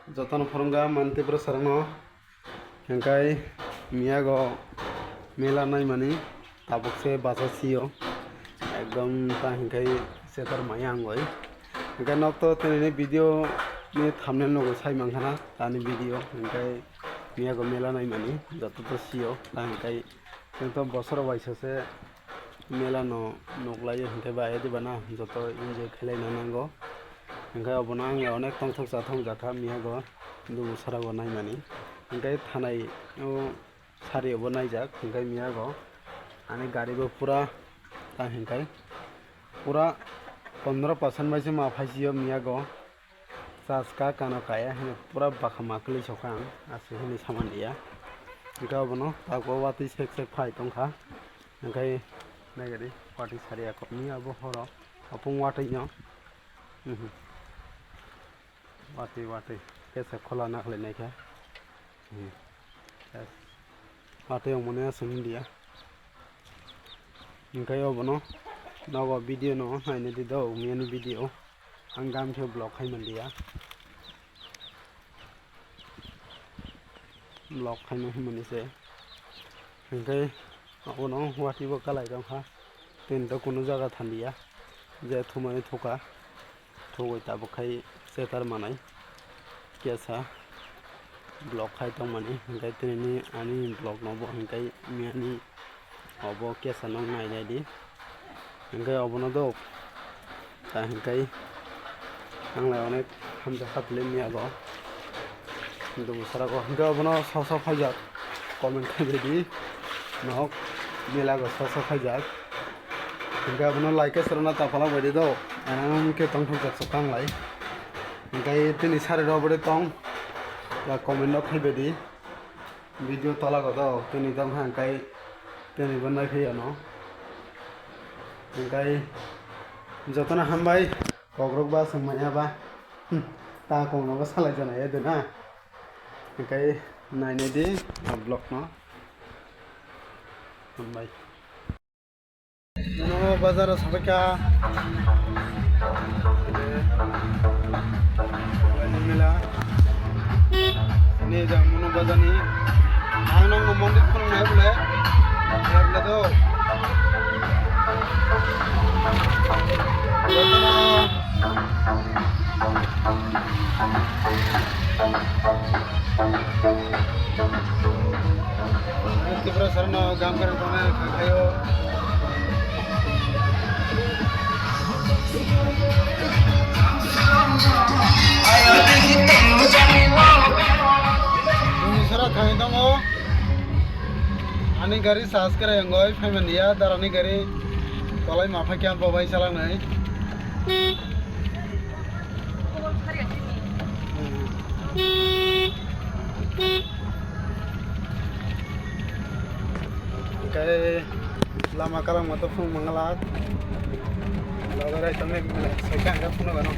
जतन फोरंगा मानते सरनो हंकाय मियागो मेला नाई मानी ताबुक से बासा सियो एकदम ता हंकाय सेतर मायांग गई हंकाय नक तो तेने वीडियो ने थंबनेल नो साइ मांगखाना तानी वीडियो हंकाय मियागो मेला नाई मानी जत तो सियो ता हंकाय जों तो बसर वाइससे मेला नो नकलायो हंकाय बाय दिबाना जत इन्जॉय खेलायना नांगो हंकाय अबना आंगे अनेक तंथक जाथं जाखा मियागो दुबु सारागो नाई मानी हंकाय थानाय सारियावबो नायजाक हंकाय मियागो आनी गाड़ीबो पूरा ता हंकाय पूरा 15% बाइसे माफाइसियो मियागो चार्जका कानो काया हने पूरा बाखा माकली सका आसे हने सामान दिया हंकाय अबनो ताको वाति सेक सेक फाय तंखा हंकाय नायगारि वाति सारिया को मियाबो हरो अपुं वाति नो वाति वाति कैसे खोला नाखले नायखा वाति मने सुन दिया हंकाय अबनो नगो वीडियो नो नायने दिदो मियानि वीडियो आं गामथे ब्लॉग खायमोन दिया ब्लॉग खायनो हिमनिसे हंकाय अबनो वातिबो कालाय दंखा तेन तो कोनो जागा थांदिया जे थुमाय थका थगै ताबखाय सेतार मानाय केसा ब्लॉग खाय तो माने हंकाय तेनि आनी ब्लॉग नबो हंकाय मियानि अबो केसा नो नायनाय दि हंकाय अबनो दो ता हंकाय आंलाय अनेक हामजा खातले मियागो दुबु सारागो हंकाय अबनो साव फायजाक कमेन्ट खायबायदि नक मेलागो साव फायजाक हंकाय अबनो लाइक सरना ताफाला बायदि दो आं के तंग थंग जाक कांलाय हंकाय तिनि सारे रबडे तंग या कमेन्ट न खायबायदि वीडियो तलागो दो तिनि दं हंकाय तिनि बनाय फैया न हंकाय जतना हामबाय कग्रक बा समायाबा ता कौनोबा सालाय जानाय एदना हंकाय नायनाय दि ब्लॉग न हामबाय मनो बाजार सबायका मेला ini jam menu badan ini ang nang ngomong di phone na bole bole do tibra sarno gam kar tome khayo ani gari sas kare angoi family ya darani gari tolai mafa kyan babai salang nai kai lama kalang mata phung mangalat lagarai tame sai kan ka phung gano